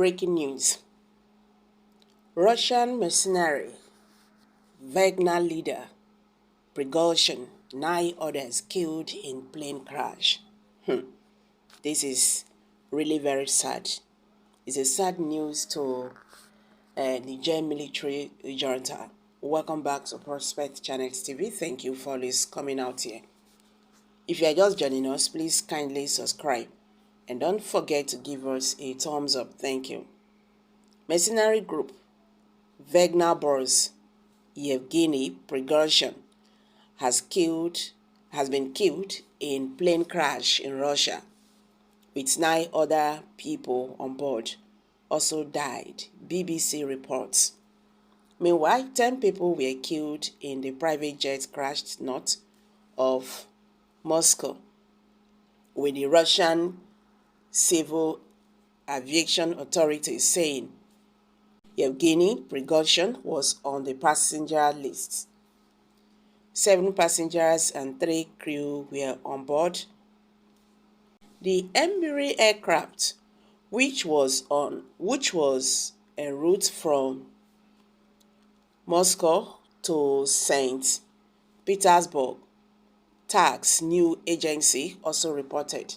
Breaking news. Russian mercenary, Wagner leader, Prigozhin, 9 others killed in plane crash. This is really very sad. It's a sad news to Niger military junta. Welcome back to Prospect Channels TV. Thank you for always coming out here. If you are just joining us, please kindly subscribe and don't forget to give us a thumbs up. Thank you. Mercenary group Wagner boss Yevgeny Prigozhin has been killed in plane crash in Russia, with 9 other people on board also died, BBC reports. Meanwhile, 10 people were killed in the private jet crashed north of Moscow, with the Russian Civil Aviation Authority saying Yevgeny Prigozhin was on the passenger list. 7 passengers and 3 crew were on board. The Embraer aircraft, which was en route from Moscow to St. Petersburg, TASS news agency also reported.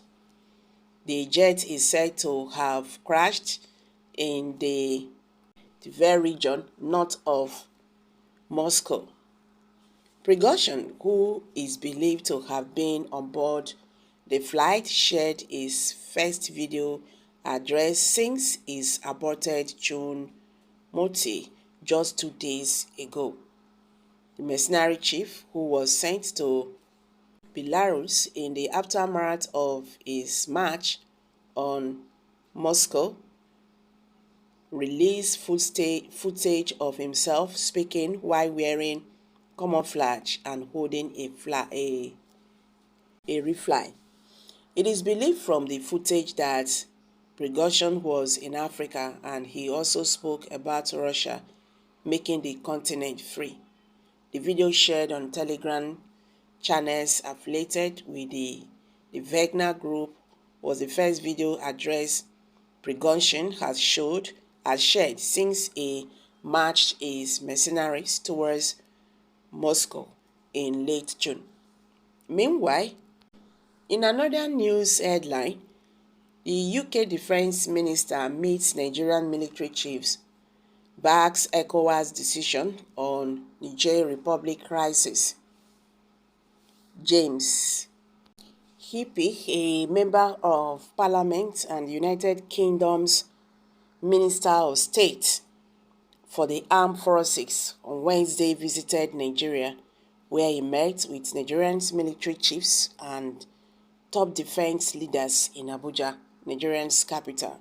The jet is said to have crashed in the Tver region north of Moscow. Prigozhin, who is believed to have been on board the flight, shared his first video address since his aborted June Moti just 2 days ago. The mercenary chief, who was sent to Belarus in the aftermath of his march on Moscow, released footage of himself speaking while wearing camouflage and holding a rifle. It is believed from the footage that Prigozhin was in Africa, and he also spoke about Russia making the continent free. The video shared on Telegram channels affiliated with the Wagner group was the first video address Prigozhin has shared since he marched his mercenaries towards Moscow in late June. Meanwhile, in another news headline, the UK Defence Minister meets Nigerian military chiefs, backs ECOWAS decision on Niger Republic crisis. James Hippie, a member of Parliament and United Kingdom's Minister of State for the Armed Forces, on Wednesday visited Nigeria, where he met with Nigerian military chiefs and top defense leaders in Abuja, Nigeria's capital.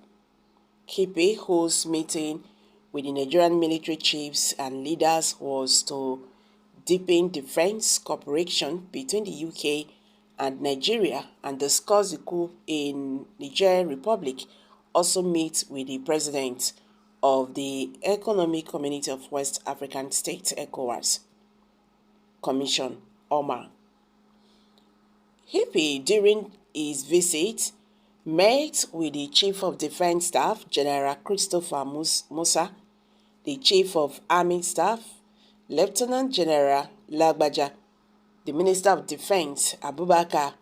Hippie, whose meeting with the Nigerian military chiefs and leaders was to deepen defense cooperation between the UK and Nigeria and discuss the coup in Niger Republic, also meet with the president of the Economic Community of West African States, ECOWAS, Commission, Omar. Hippie, during his visit, met with the Chief of Defense Staff, General Christopher Musa, the Chief of Army Staff, Lieutenant General Lagbaja, the Minister of Defense, Abubakar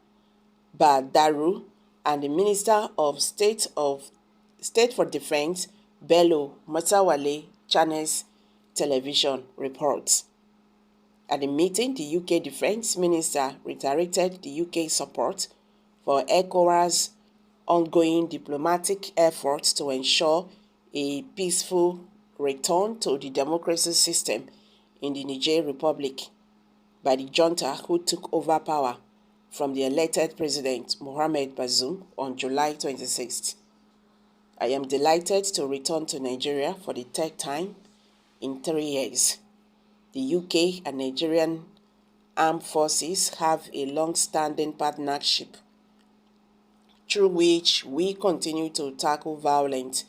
Badaru, and the Minister of State for Defense, Bello Matawale, Channels Television reports. At the meeting, the UK Defense Minister reiterated the UK support for ECOWAS' ongoing diplomatic efforts to ensure a peaceful return to the democracy system in the Niger Republic by the junta who took over power from the elected President Mohamed Bazoum on July 26th. I am delighted to return to Nigeria for the 3rd time in 3 years. The UK and Nigerian armed forces have a long-standing partnership through which we continue to tackle violent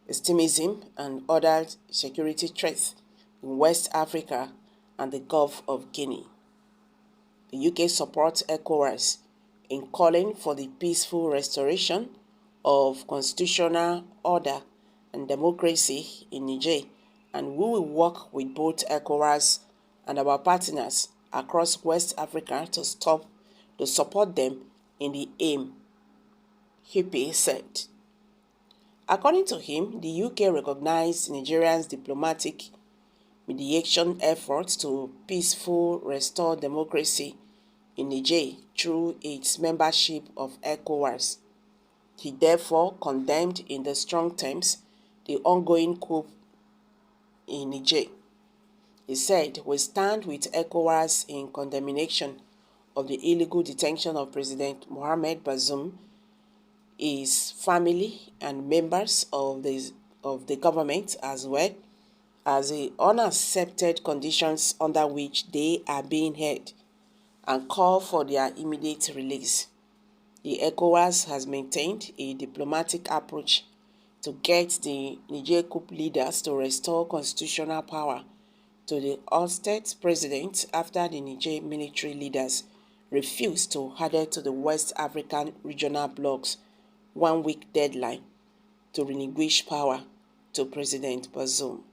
extremism and other security threats in West Africa and the Gulf of Guinea. The UK supports ECOWAS in calling for the peaceful restoration of constitutional order and democracy in Niger, and we will work with both ECOWAS and our partners across West Africa to support them in the aim, Hippie said. According to him, the UK recognized Nigeria's diplomatic mediation efforts to peacefully restore democracy in Niger through its membership of ECOWAS. He therefore condemned in the strong terms the ongoing coup in Niger. He said, "We stand with ECOWAS in condemnation of the illegal detention of President Mohamed Bazoum, his family and members of the government, as well as the unaccepted conditions under which they are being held, and call for their immediate release." The ECOWAS has maintained a diplomatic approach to get the Niger coup leaders to restore constitutional power to the ousted president after the Niger military leaders refused to adhere to the West African regional bloc's one-week deadline to relinquish power to President Bazoum.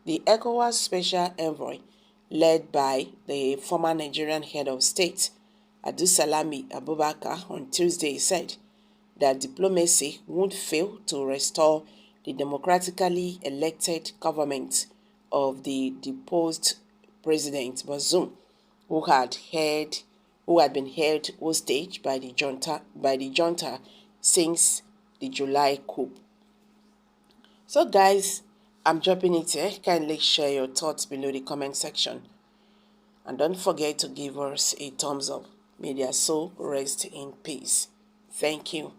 The ECOWAS Special Envoy, led by the former Nigerian head of state, Abdulsalami Abubakar, on Tuesday said that diplomacy won't fail to restore the democratically elected government of the deposed President Bazoum, who had been held hostage by the junta since the July coup. So guys, I'm dropping it here. Kindly share your thoughts below the comment section. And don't forget to give us a thumbs up. May their soul rest in peace. Thank you.